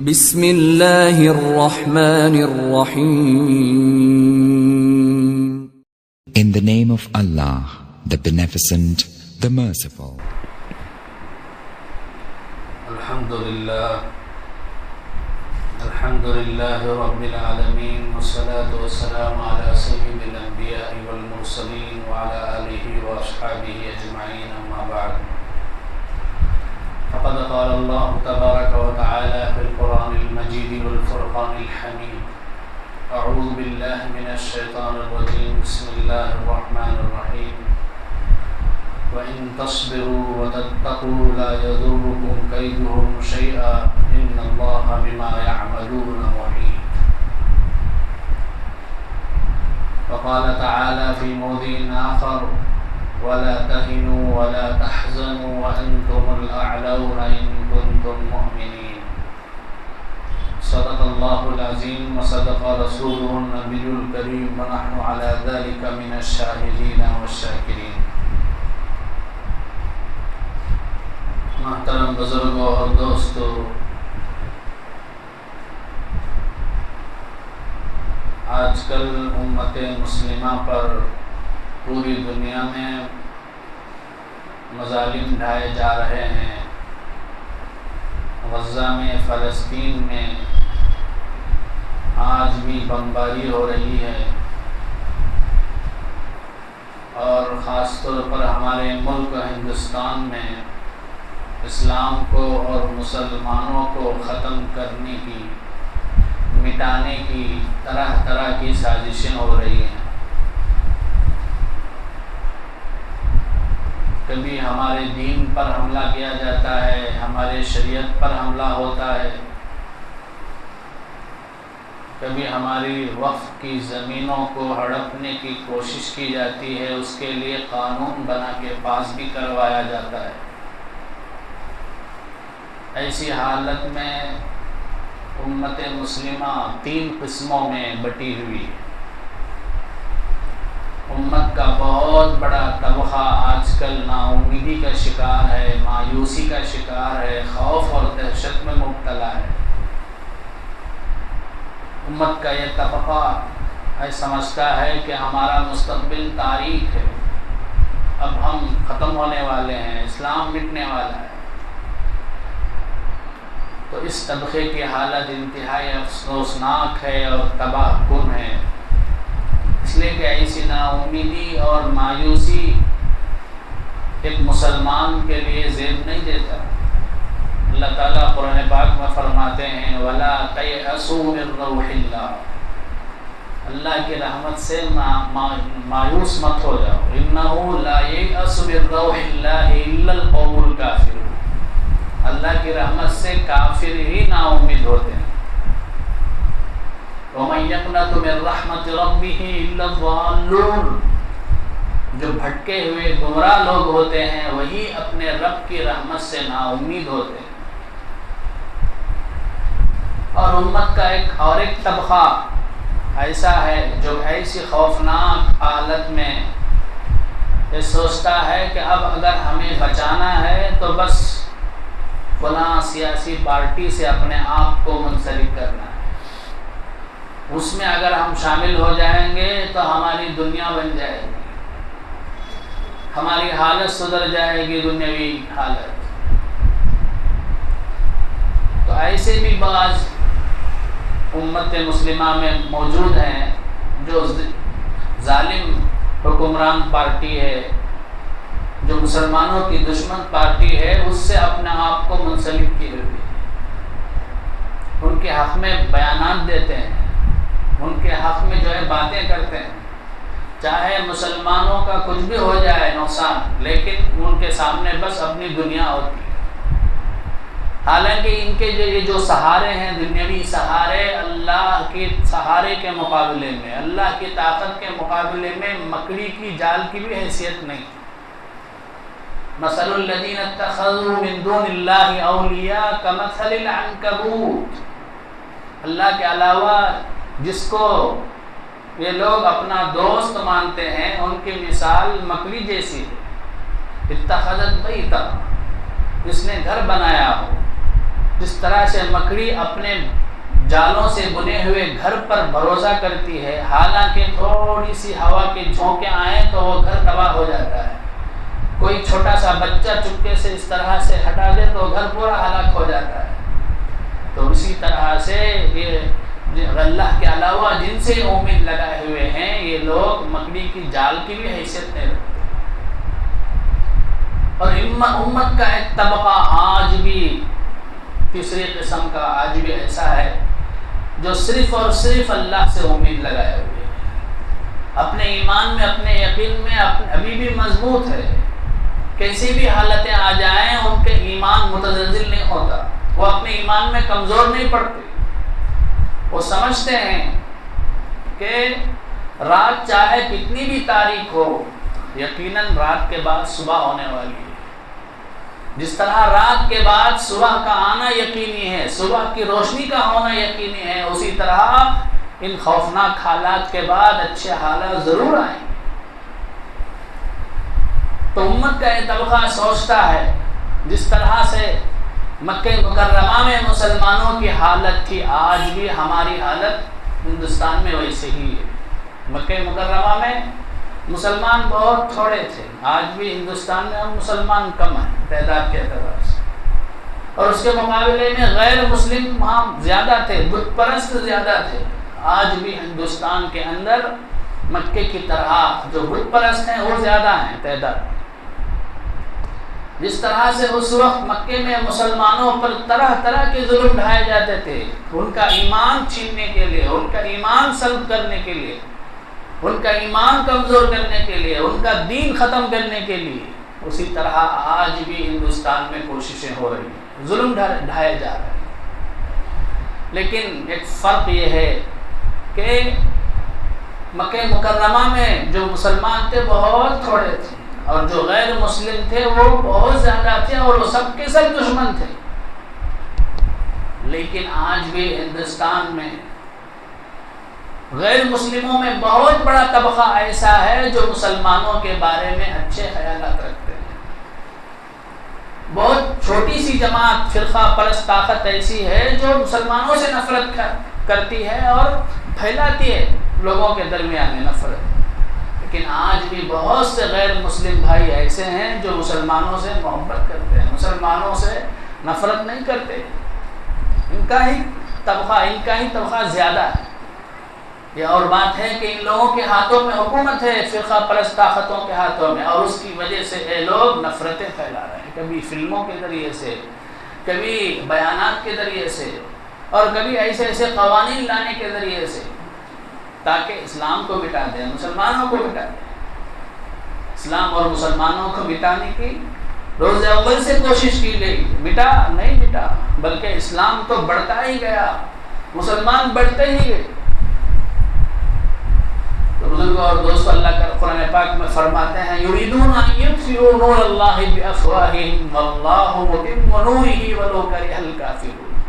بسم اللہ الرحمن الرحیم. In the name of Allah, the Beneficent, the Merciful. الحمدللہ رب العالمین والصلاة والسلام علی سید الانبیاء والمرسلین وعلی آلہ واصحابہ اجمعین اما بعد. فقد قال اللہ تبارک وتعالی فی القرآن المجید والفرقان الحمید. اعوذ باللہ من الشیطان الرجیم. بسم اللہ الرحمن الرحیم. وَإِن تَصْبِرُوا وَتَتَّقُوا لَا يَضُرُّكُمْ كَيْدُهُمْ شَيْئًا إِنَّ اللَّهَ بِمَا يَعْمَلُونَ مُحِيطٌ. وقال تعالى في موضع آخر ولا تهنوا ولا تحزنوا وأنتم الأعلون إن كنتم مؤمنين. صدق الله العظيم وصدق رسوله النبي الكريم ونحن على ذلك من الشاهدين والشاكرين. محترم بزرگوں اور دوستو، آج کل امت مسلمہ پر پوری دنیا میں مظالم ڈھائے جا رہے ہیں. غزہ میں، فلسطین میں آج بھی بمباری ہو رہی ہے، اور خاص طور پر ہمارے ملک ہندوستان میں اسلام کو اور مسلمانوں کو ختم کرنے کی، مٹانے کی طرح طرح کی سازشیں ہو رہی ہیں. کبھی ہمارے دین پر حملہ کیا جاتا ہے، ہمارے شریعت پر حملہ ہوتا ہے، کبھی ہماری وقف کی زمینوں کو ہڑپنے کی کوشش کی جاتی ہے، اس کے لیے قانون بنا کے پاس بھی کروایا جاتا ہے. ایسی حالت میں امت مسلمہ 3 قسموں میں بٹی ہوئی ہے. امت کا بہت بڑا طبقہ آج کل ناامیدی کا شکار ہے، مایوسی کا شکار ہے، خوف اور دہشت میں مبتلا ہے. امت کا یہ طبقہ سمجھتا ہے کہ ہمارا مستقبل تاریک ہے، اب ہم ختم ہونے والے ہیں، اسلام مٹنے والا ہے. تو اس طبقے کی حالت انتہائی افسوسناک ہے اور تباہ کن ہے، اس لیے کہ ایسی نا امیدی اور مایوسی ایک مسلمان کے لیے زیب نہیں دیتا. اللہ تعالیٰ قرآن پاک میں فرماتے ہیں وَلَا تَيْأَسُوا مِن رَوْحِ اللَّهِ، اللہ کی رحمت سے مایوس مت ہو جاؤ. إِنَّهُ لَا يَيْأَسُ مِن رَوْحِ اللَّهِ إِلَّا الْقَوْمُ الْكَافِرُونَ، اللہ کی رحمت سے کافر ہی نا امید ہوتے ہیں. وَمَن يَقْنَطُ مِن رَحْمَةِ رَبِّهِ إِلَّا الضَّالُّونَ، جو بھٹکے ہوئے گمراہ لوگ ہوتے ہیں وہی اپنے رب کی رحمت سے نا امید ہوتے ہیں. اور امت کا ایک طبقہ ایسا ہے جو ایسی خوفناک حالت میں یہ سوچتا ہے کہ اب اگر ہمیں بچانا ہے تو بس فلاں سیاسی پارٹی سے اپنے آپ کو منسلک کرنا ہے، اس میں اگر ہم شامل ہو جائیں گے تو ہماری دنیا بن جائے گی، ہماری حالت سدھر جائے گی، دنیاوی حالت. تو ایسے بھی بعض امت مسلمہ میں موجود ہیں جو ظالم حکمران پارٹی ہے، جو مسلمانوں کی دشمن پارٹی ہے، اس سے اپنے آپ کو منسلک کیے ہوئے ہیں. ان کے حق میں بیانات دیتے ہیں، ان کے حق میں جو ہے باتیں کرتے ہیں، چاہے مسلمانوں کا کچھ بھی ہو جائے نقصان، لیکن ان کے سامنے بس اپنی دنیا ہوتی ہے. حالانکہ ان کے یہ جو سہارے ہیں، دنیاوی سہارے، اللہ کے سہارے کے مقابلے میں، اللہ کی طاقت کے مقابلے میں مکڑی کی جال کی بھی حیثیت نہیں. مثل الذین اتخذوا من دون اللہ اولیاء کمثل العنکبوت، اللہ کے علاوہ جس کو یہ لوگ اپنا دوست مانتے ہیں ان کی مثال مکڑی جیسی ہے. اتخذت بیتا، جس نے گھر بنایا ہو، جس طرح سے مکڑی اپنے جالوں سے بنے ہوئے گھر پر بھروسہ کرتی ہے، حالانکہ تھوڑی سی ہوا کے جھونکے آئیں تو وہ گھر تباہ ہو جاتا ہے، کوئی چھوٹا سا بچہ چپکے سے اس طرح سے ہٹا دے تو گھر پورا ہلاک ہو جاتا ہے۔ تو اسی طرح سے یہ اللہ کے علاوہ جن سے امید لگائے ہوئے ہیں، یہ لوگ مکڑی کی جال کی بھی حیثیت نہیں رکھتے۔ اور امت کا ایک طبقہ آج بھی تیسری قسم کا آج بھی ایسا ہے جو صرف اور صرف اللہ سے امید لگائے ہوئے ہیں، اپنے ایمان میں، اپنے یقین میں ابھی بھی مضبوط ہے، کیسی بھی حالتیں آ جائیں ان کے ایمان متزلزل نہیں ہوتا، وہ اپنے ایمان میں کمزور نہیں پڑتے۔ وہ سمجھتے ہیں کہ رات چاہے کتنی بھی تاریک ہو، یقیناً رات کے بعد صبح ہونے والی ہے۔ جس طرح رات کے بعد صبح کا آنا یقینی ہے، صبح کی روشنی کا ہونا یقینی ہے، اسی طرح ان خوفناک حالات کے بعد اچھے حالات ضرور آئیں گے۔ تو امت کا یہ طبقہ سوچتا ہے جس طرح سے مکہ مکرمہ میں مسلمانوں کی حالت تھی، آج بھی ہماری حالت ہندوستان میں ویسے ہی ہے۔ مکہ مکرمہ میں مسلمان بہت تھوڑے تھے، آج بھی ہندوستان میں ہم مسلمان کم ہیں تعداد کے اعتبار سے، اور اس کے مقابلے میں غیر مسلم وہاں زیادہ تھے، بت پرست زیادہ تھے۔ آج بھی ہندوستان کے اندر مکے کی طرح جو بت پرست ہیں وہ زیادہ ہیں تعداد۔ جس طرح سے اس وقت مکے میں مسلمانوں پر طرح طرح کے ظلم ڈھائے جاتے تھے، ان کا ایمان چھیننے کے لیے، ان کا ایمان سلب کرنے کے لیے، ان کا ایمان کمزور کرنے کے لیے، ان کا دین ختم کرنے کے لیے، اسی طرح آج بھی ہندوستان میں کوششیں ہو رہی ہیں، ظلم ڈھائے جا رہے ہیں۔ لیکن ایک فرق یہ ہے کہ مکہ مکرمہ میں جو مسلمان تھے بہت تھوڑے تھے، اور جو غیر مسلم تھے وہ بہت زیادہ تھے، اور وہ سب کے سب دشمن تھے۔ لیکن آج بھی ہندوستان میں غیر مسلموں میں بہت بڑا طبقہ ایسا ہے جو مسلمانوں کے بارے میں اچھے خیالات رکھتے ہیں۔ بہت چھوٹی سی جماعت، فرقہ پرست طاقت ایسی ہے جو مسلمانوں سے نفرت کرتی ہے اور پھیلاتی ہے لوگوں کے درمیان میں نفرت۔ لیکن آج بھی بہت سے غیر مسلم بھائی ایسے ہیں جو مسلمانوں سے محبت کرتے ہیں، مسلمانوں سے نفرت نہیں کرتے۔ ان کا ہی طبقہ زیادہ ہے۔ یہ اور بات ہے کہ ان لوگوں کے ہاتھوں میں حکومت ہے، فرقہ پرست طاقتوں کے ہاتھوں میں، اور اس کی وجہ سے یہ لوگ نفرتیں پھیلا رہے ہیں، کبھی فلموں کے ذریعے سے، کبھی بیانات کے ذریعے سے، اور کبھی ایسے ایسے قوانین لانے کے ذریعے سے، تاکہ اسلام کو مٹا دیں، مسلمانوں کو مٹا دیں۔ اسلام اور مسلمانوں کو مٹانے کی روز اول سے کوشش کی گئی، نہیں مٹا، بلکہ اسلام تو بڑھتا ہی گیا، مسلمان بڑھتے ہی گئے۔ تو بزرگوں اور دوستوں، اللہ کا قرآن پاک میں فرماتے ہیں یریدون ان یطفئوا نور اللہ بافواہہم واللہ متم نورہ ولو کرہ الکافرون۔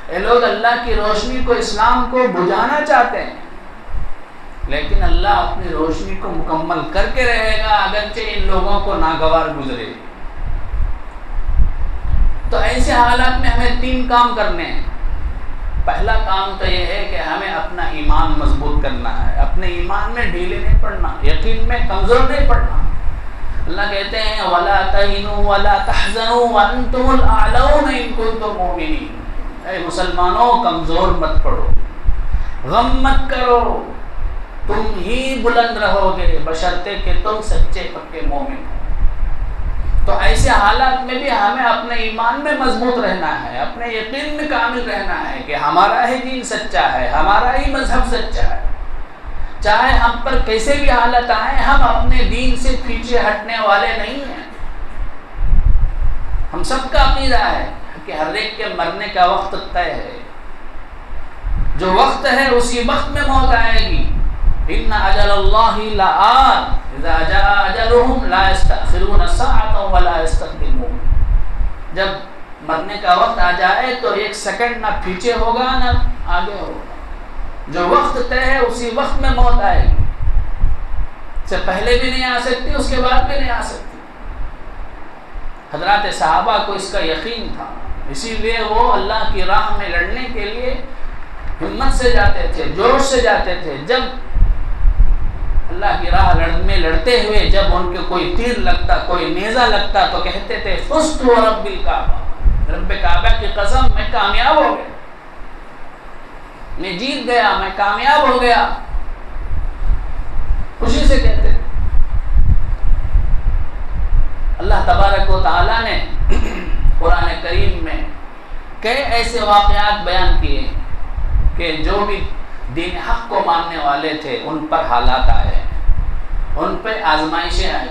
یہ لوگ اللہ کی روشنی کو، اسلام کو بجھانا چاہتے ہیں، لیکن اللہ اپنی روشنی کو مکمل کر کے رہے گا، اگرچہ ان لوگوں کو ناگوار گزرے۔ تو ایسے حالات میں ہمیں 3 کام کرنے ہیں۔ پہلا کام تو یہ ہے کہ ہمیں اپنا ایمان مضبوط کرنا ہے، اپنے ایمان میں ڈھیلے نہیں پڑنا، یقین میں کمزور نہیں پڑنا۔ اللہ کہتے ہیں وَلَا تَهِنُوا وَلَا تَحْزَنُوا وَأَنْتُمُ الْأَعْلَوْنَ إِن كُنتُم مُؤْمِنِينَ۔ اے مسلمانوں، کمزور مت پڑو، غم مت کرو، تم ہی بلند رہو گے بشرطے کہ تم سچے پکے مومن ہو۔ تو ایسے حالات میں بھی ہمیں اپنے ایمان میں مضبوط رہنا ہے، اپنے یقین میں کامل رہنا ہے کہ ہمارا ہی دین سچا ہے، ہمارا ہی مذہب سچا ہے۔ چاہے ہم پر کیسے بھی حالت آئیں، ہم اپنے دین سے پیچھے ہٹنے والے نہیں ہیں۔ ہم سب کا عقیدہ ہے کہ ہر ایک کے مرنے کا وقت طے ہے، جو وقت ہے اسی وقت میں موت آئے گی۔ ان اجل اللہ لآت اذا جاء اجلهم لا يستأخرون ساعة ولا يستقدمون۔ جب مرنے کا وقت آ جائے تو 1 سیکنڈ نہ پیچھے ہوگا نہ آگے ہوگا، جو وقت طے ہے اسی وقت میں موت آئے گی، اس سے پہلے بھی نہیں آ سکتی، اس کے بعد بھی نہیں آ سکتی۔ حضرات صحابہ کو اس کا یقین تھا، اسی لیے وہ اللہ کی راہ میں لڑنے کے لیے ہمت سے جاتے تھے، جوش سے جاتے تھے. جب اللہ کی راہ میں لڑتے ہوئے جب ان کے کوئی تیر لگتا، کوئی نیزہ لگتا تو کہتے تھے فزت ورب الکعبہ، رب کعبہ کی قسم میں کامیاب ہو گیا، میں جیت گیا، میں کامیاب ہو گیا. خوشی سے کہتے تھے. اللہ تبارک و تعالی نے قرآن کریم میں کئی ایسے واقعات بیان کیے کہ جو بھی دین حق کو ماننے والے تھے ان پر حالات آئے، ان پہ آزمائشیں آئی.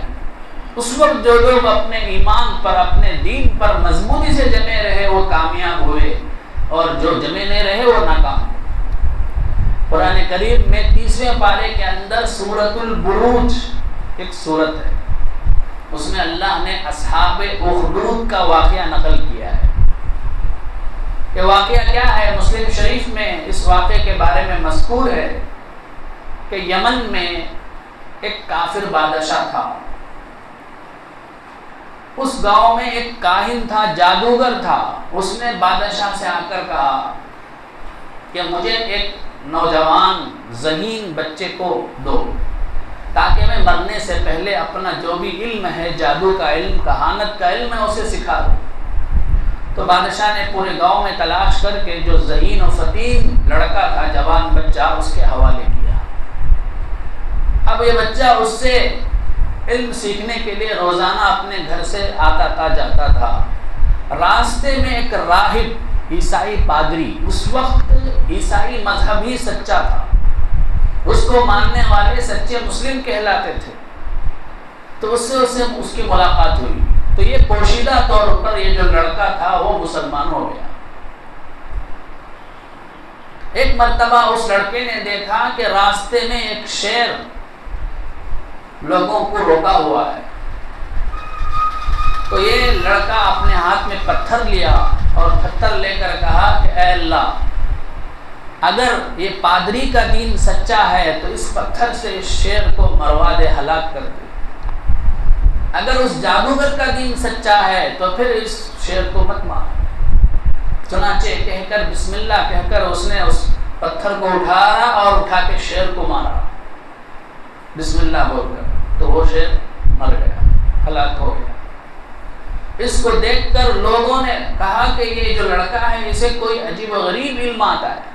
اس وقت جو لوگ اپنے ایمان پر، اپنے دین پر مضبوطی سے جمے رہے وہ کامیاب ہوئے، اور جو جمے نہیں رہے وہ ناکام ہوئے. قرآن کریم میں 30ویں پارے کے اندر سورۃ البروج ایک سورت ہے، اس میں اللہ نے اصحاب اخدود کا واقعہ نقل کیا ہے. یہ واقعہ کیا ہے؟ مسلم شریف میں اس واقعے کے بارے میں مذکور ہے کہ یمن میں ایک کافر بادشاہ تھا. اس گاؤں میں ایک کاہن تھا، جادوگر تھا. اس نے بادشاہ سے آ کر کہا کہ مجھے ایک نوجوان ذہین بچے کو دو تاکہ میں مرنے سے پہلے اپنا جو بھی علم ہے، جادو کا علم، کہانت کا علم ہے، اسے سکھا دوں. تو بادشاہ نے پورے گاؤں میں تلاش کر کے جو ذہین و فطین لڑکا تھا، جوان بچہ، اس کے حوالے کیا. اب یہ بچہ اس سے علم سیکھنے کے لیے روزانہ اپنے گھر سے آتا تھا، جاتا تھا. راستے میں ایک راہب، عیسائی پادری، اس وقت عیسائی مذہب ہی سچا تھا، اس کو ماننے والے سچے مسلم کہلاتے تھے. تو اس سے اس کی ملاقات ہوئی. تو یہ پوشیدہ طور پر یہ جو لڑکا تھا وہ مسلمان ہو گیا. ایک مرتبہ اس لڑکے نے دیکھا کہ راستے میں ایک شیر لوگوں کو روکا ہوا ہے. تو یہ لڑکا اپنے ہاتھ میں پتھر لیا اور پتھر لے کر کہا کہ اے اللہ، اگر یہ پادری کا دین سچا ہے تو اس پتھر سے اس شیر کو مروا دے، ہلاک کر دے. اگر اس جادوگر کا دین سچا ہے تو پھر اس شیر کو مت مار. چنانچہ کہہ کر بسم اللہ کہہ کر اس نے اس پتھر کو اٹھایا اور اٹھا کے شیر کو مارا بسم اللہ بول کر. تو وہ شیر مر گیا، ہلاک ہو گیا. اس کو دیکھ کر لوگوں نے کہا کہ یہ جو لڑکا ہے اسے کوئی عجیب و غریب علم آتا ہے.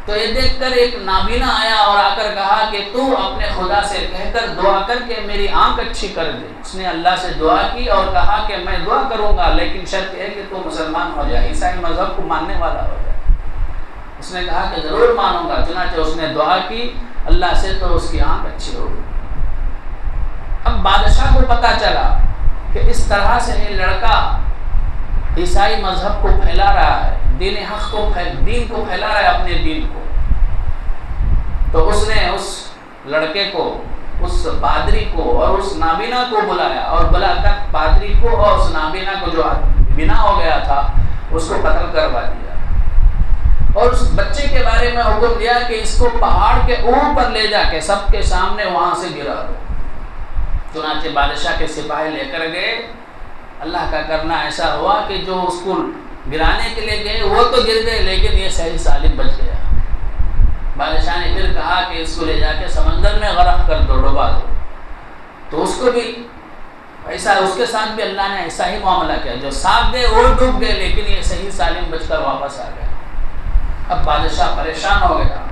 تو یہ دیکھ کر ایک نابینا آیا اور آ کر کہا کہ تو اپنے خدا سے کہہ کر دعا کر کے میری آنکھ اچھی کر دے. اس نے اللہ سے دعا کی اور کہا کہ میں دعا کروں گا لیکن شرط ہے کہ تو مسلمان ہو جائے، عیسائی مذہب کو ماننے والا ہو جائے. اس نے کہا کہ ضرور مانوں گا. چنانچہ اس نے دعا کی اللہ سے تو اس کی آنکھ اچھی ہو گئی. اب بادشاہ کو پتا چلا کہ اس طرح سے یہ لڑکا عیسائی مذہب کو پھیلا رہا ہے، دین حق کو دین کو پھیلا رہا ہے، اپنے دین کو. تو اس نے اس لڑکے کو، اس پادری کو اور اس نابینا کو بلایا اور بلا کر پادری کو اور اس نابینا کو جو بنا ہو گیا تھا اس کو قتل کروا دیا اور اس بچے کے بارے میں حکم دیا کہ اس کو پہاڑ کے اوپر لے جا کے سب کے سامنے وہاں سے گرا دو. چنانچہ بادشاہ کے سپاہی لے کر گئے. اللہ کا کرنا ایسا ہوا کہ جو اس کو گرانے کے لیے گئے وہ تو گر گئے لیکن یہ صحیح سالم بچ گیا. بادشاہ نے پھر کہا کہ اس کو لے جا کے سمندر میں غرق کر دو، ڈبا دو. تو اس کو بھی ایسا، اس کے ساتھ بھی اللہ نے ایسا ہی معاملہ کیا. جو ساتھ گئے وہ ڈوب گئے لیکن یہ صحیح سالم بچ کر واپس آ گیا. اب بادشاہ پریشان ہو گیا.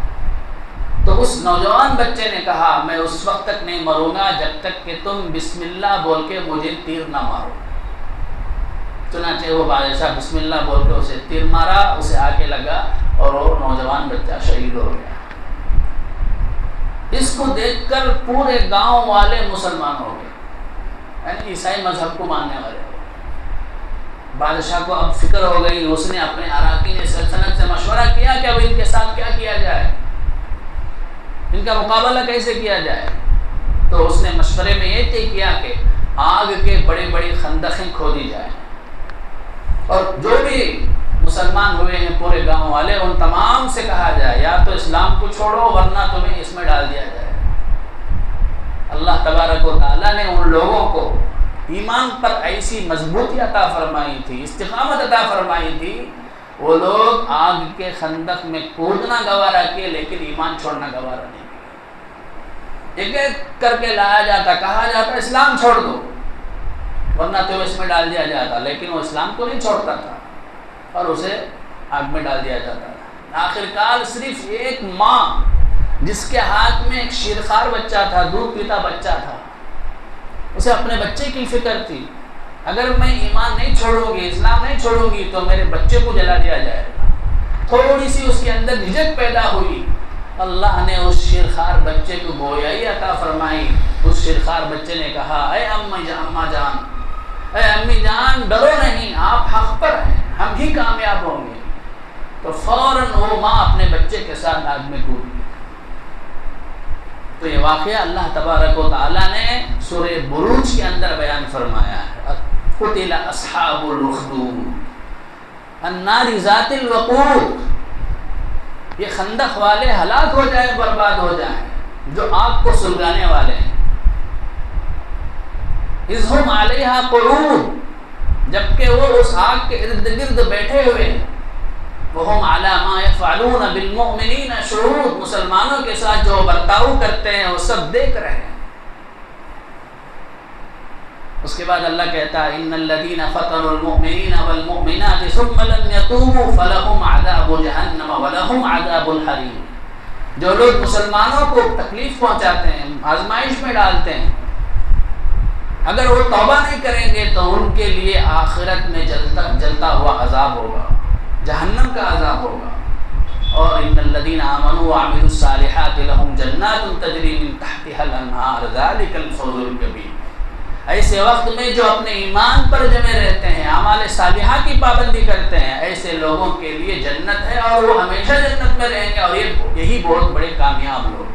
تو اس نوجوان بچے نے کہا میں اس وقت تک نہیں مروں گا جب تک کہ تم بسم اللہ بول کے مجھے تیر نہ مارو. چنانچہ وہ بادشاہ بسم اللہ بول کے اسے تیر مارا، اسے آ کے لگا اور وہ نوجوان بچہ شہید ہو گیا. اس کو دیکھ کر پورے گاؤں والے مسلمان ہو گئے، یعنی عیسائی مذہب کو ماننے والے. بادشاہ کو اب فکر ہو گئی. اس نے اپنے اراکین سلطنت سے مشورہ کیا کہ اب ان کے ساتھ کیا کیا جائے، ان کا مقابلہ کیسے کیا جائے. تو اس نے مشورے میں یہ طے کیا کہ آگ کے بڑی بڑی خندقیں کھودی جائیں اور جو بھی مسلمان ہوئے ہیں پورے گاؤں والے ان تمام سے کہا جائے یا تو اسلام کو چھوڑو ورنہ تمہیں اس میں ڈال دیا جائے. اللہ تبارک و تعالیٰ نے ان لوگوں کو ایمان پر ایسی مضبوطی عطا فرمائی تھی، استقامت عطا فرمائی تھی، وہ لوگ آگ کے خندق میں کودنا گوارا کیے لیکن ایمان چھوڑنا گوارا نہیں کیا۔ ایک ایک کر کے لایا جاتا، کہا جاتا اسلام چھوڑ دو ورنہ تو اس میں ڈال دیا جاتا، لیکن وہ اسلام کو نہیں چھوڑتا تھا اور اسے آگ میں ڈال دیا جاتا تھا۔ آخرکار صرف ایک ماں جس کے ہاتھ میں ایک شیرخوار بچہ تھا، دودھ پیتا بچہ تھا، اسے اپنے بچے کی فکر تھی، اگر میں ایمان نہیں چھوڑوں گی، اسلام نہیں چھوڑوں گی تو میرے بچے کو جلا دیا جائے گا۔ تھوڑی سی اس کے اندر جھجک پیدا ہوئی، اللہ نے اس شیرخوار بچے کو گویائی عطا فرمائی۔ اس شیرخوار بچے نے کہا اے اماں جان، اے امی جان، ڈرو نہیں، آپ حق پر ہیں، ہم ہی کامیاب ہوں گے۔ تو فوراً وہ ماں اپنے بچے کے ساتھ آگ میں کود گئی۔ تو یہ واقعہ اللہ تبارک و تعالیٰ نے سورہ بروج کے اندر بیان فرمایا ہے، قتل اصحاب الاخدود النار ذات الوقود، یہ خندق والے ہلاک ہو جائیں، برباد ہو جائیں جو آگ کو سلگانے والے ہیں۔ اذ ہم علیہا قعود، جبکہ وہ اس آگ کے ارد گرد بیٹھے ہوئے ہیں، وَهُمْ عَلَى مَا يَفْعَلُونَ بِالْمُؤْمِنِينَ شُهُودٌ، مسلمانوں کے ساتھ جو برتاؤ کرتے ہیں وہ سب دیکھ رہے ہیں۔ اس کے بعد اللہ کہتا ہے إِنَّ الَّذِينَ فَتَنُوا الْمُؤْمِنِينَ وَالْمُؤْمِنَاتِ ثُمَّ لَمْ يَتُوبُوا فَلَهُمْ عَذَابُ جَهَنَّمَ وَلَهُمْ عَذَابُ الْحَرِيقِ، جو لوگ مسلمانوں کو تکلیف پہنچاتے ہیں، آزمائش میں ڈالتے ہیں، اگر وہ توبہ نہیں کریں گے تو ان کے لیے آخرت میں جلتا ہوا عذاب ہوگا، جہنم کا عذاب ہوگا۔ اور ان الذين آمنوا وعملوا الصالحات لهم جنات تجری من تحتها الانہار ذلك الفوز الکبیر۔ ایسے وقت میں جو اپنے ایمان پر جمے رہتے ہیں، اعمال صالحہ کی پابندی کرتے ہیں، ایسے لوگوں کے لیے جنت ہے اور وہ ہمیشہ جنت میں رہیں گے، اور یہی بہت بڑے کامیاب لوگ۔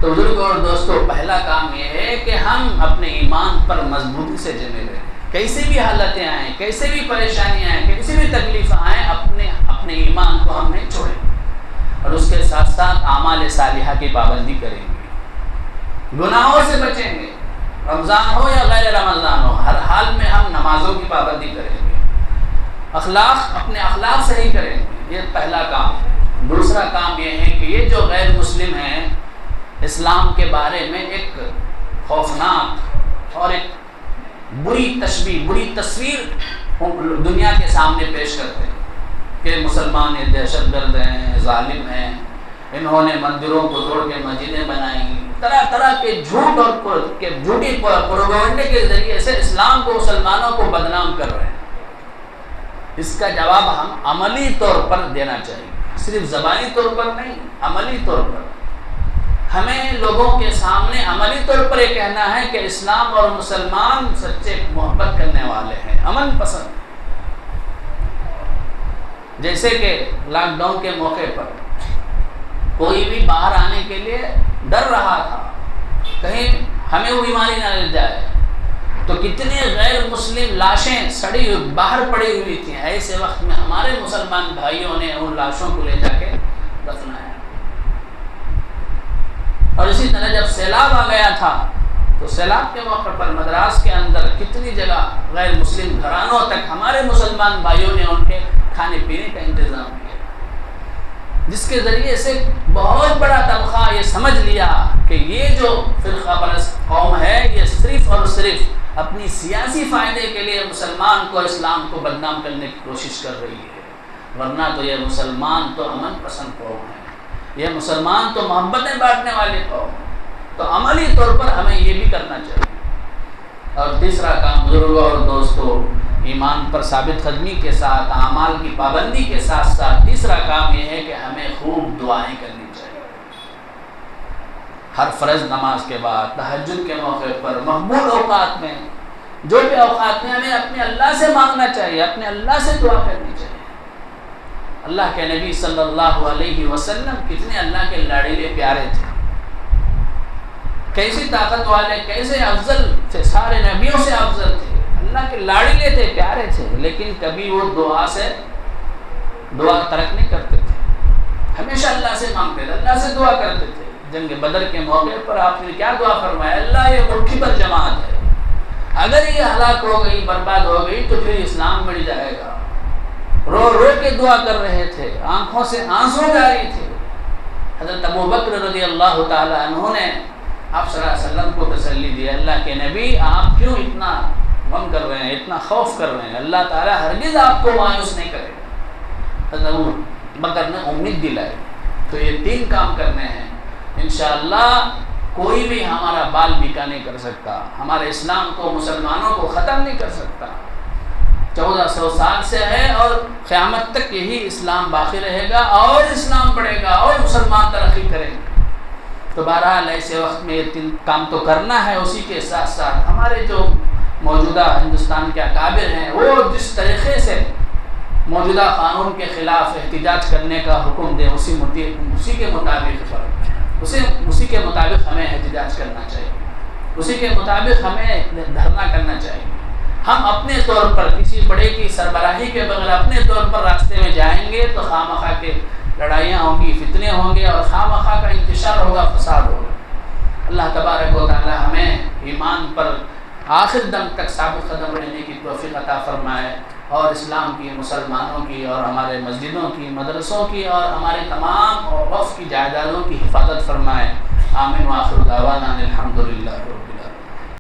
تو بزرگوں اور دوستوں، پہلا کام یہ ہے کہ ہم اپنے ایمان پر مضبوطی سے جمے رہیں، کیسے بھی حالتیں آئیں، کیسے بھی پریشانیاں آئیں، کیسی بھی تکلیف آئیں، اپنے ایمان کو ہم نہیں چھوڑیں، اور اس کے ساتھ ساتھ اعمال صالحہ کی پابندی کریں گے، گناہوں سے بچیں گے، رمضان ہو یا غیر رمضان ہو، ہر حال میں ہم نمازوں کی پابندی کریں گے، اپنے اخلاق صحیح کریں گے، یہ پہلا کام ہے۔ دوسرا کام یہ ہے کہ یہ جو غیر مسلم ہیں، اسلام کے بارے میں ایک خوفناک اور ایک بری تشبیہ، بری تصویر دنیا کے سامنے پیش کرتے ہیں کہ مسلمان یہ دہشت گرد ہیں، ظالم ہیں، انہوں نے مندروں کو توڑ کے مسجدیں بنائیں، طرح طرح کے جھوٹ اور جھوٹی پروپیگنڈے کے ذریعے سے اسلام کو، مسلمانوں کو بدنام کر رہے ہیں۔ اس کا جواب ہم عملی طور پر دینا چاہیے، صرف زبانی طور پر نہیں، عملی طور پر۔ ہمیں لوگوں کے سامنے عملی طور پر یہ کہنا ہے کہ اسلام اور مسلمان سچے محبت کرنے والے ہیں، امن پسند۔ جیسے کہ لاک ڈاؤن کے موقع پر کوئی بھی باہر آنے کے لیے ڈر رہا تھا، کہیں ہمیں وہ بیماری نہ لگ جائے، تو کتنے غیر مسلم لاشیں سڑی ہوئی باہر پڑی ہوئی تھیں۔ ایسے وقت میں ہمارے مسلمان بھائیوں نے ان لاشوں کو لے جا کے دفنایا۔ اور اسی طرح جب سیلاب آ گیا تھا تو سیلاب کے موقع پر مدراس کے اندر کتنی جگہ غیر مسلم گھرانوں تک ہمارے مسلمان بھائیوں نے ان کے کھانے پینے کا انتظام کیا، جس کے ذریعے سے بہت بڑا طبقہ یہ سمجھ لیا کہ یہ جو فرقہ پرست قوم ہے یہ صرف اور صرف اپنی سیاسی فائدے کے لیے مسلمان کو، اسلام کو بدنام کرنے کی کوشش کر رہی ہے، ورنہ تو یہ مسلمان تو امن پسند قوم ہے، یہ مسلمان تو محبتیں بانٹنے والے قوم ہیں۔ تو عملی طور پر ہمیں یہ بھی کرنا چاہیے۔ اور تیسرا کام بزرگوں اور دوستوں، ایمان پر ثابت قدمی کے ساتھ، اعمال کی پابندی کے ساتھ ساتھ تیسرا کام یہ ہے کہ ہمیں خوب دعائیں کرنی چاہیے۔ ہر فرض نماز کے بعد، تہجد کے موقع پر، مقبول اوقات میں، جو بھی اوقات میں ہمیں اپنے اللہ سے مانگنا چاہیے، اپنے اللہ سے دعا کرنی چاہیے۔ اللہ کے نبی صلی اللہ علیہ وسلم کتنے اللہ کے لاڈلے پیارے تھے، کیسی طاقت والے، کیسے افضل تھے، سارے نبیوں سے افضل تھے، اللہ کے لاڈلے تھے، پیارے تھے، لیکن کبھی وہ دعا ترک نہیں کرتے تھے، ہمیشہ اللہ سے مانگتے تھے، اللہ سے دعا کرتے تھے۔ جنگ بدر کے موقع پر آپ نے کیا دعا فرمایا؟ اللہ یہ مٹھی پر جماعت ہے، اگر یہ ہلاک ہو گئی، برباد ہو گئی تو پھر اسلام مٹ جائے گا۔ رو رو کے دعا کر رہے تھے، آنکھوں سے آنسو جاری تھے۔ حضرت ابو بکر رضی اللہ تعالی عنہ نے آپ صلی اللہ علیہ وسلم کو تسلی دی، اللہ کے نبی آپ کیوں اتنا غم کر رہے ہیں، اتنا خوف کر رہے ہیں، اللہ تعالیٰ ہرگز آپ کو مایوس نہیں کرے گا۔ حضرت ابو بکر نے امید دلائی۔ تو یہ 3 کام کرنے ہیں، انشاءاللہ کوئی بھی ہمارا بال بیکا نہیں کر سکتا، ہمارے اسلام کو، مسلمانوں کو ختم نہیں کر سکتا۔ 1400 سال سے ہے اور قیامت تک یہی اسلام باقی رہے گا، اور اسلام بڑھے گا اور مسلمان ترقی کریں گے۔ تو بہرحال ایسے وقت میں یہ 3 کام تو کرنا ہے، اسی کے ساتھ ساتھ ہمارے جو موجودہ ہندوستان کے اکابر ہیں وہ جس طریقے سے موجودہ قانون کے خلاف احتجاج کرنے کا حکم دیں، اسی کے مطابق ہمیں احتجاج کرنا چاہیے، اسی کے مطابق ہمیں دھرنا کرنا چاہیے۔ ہم اپنے طور پر کسی بڑے کی سربراہی کے بغیر اپنے طور پر راستے میں جائیں گے تو خواہ کے لڑائیاں ہوں گی، فتنے ہوں گے، اور خواہ کا انتشار ہوگا، فساد ہوگا۔ اللہ تبارک و تعالی ہمیں ایمان پر آخر دم تک ثابت قدم رہنے کی توفیق عطا فرمائے، اور اسلام کی، مسلمانوں کی، اور ہمارے مسجدوں کی، مدرسوں کی، اور ہمارے تمام وقف کی جائیدادوں کی حفاظت فرمائے۔ آمین وآخر دعوانا الحمدللہ رب العالمین۔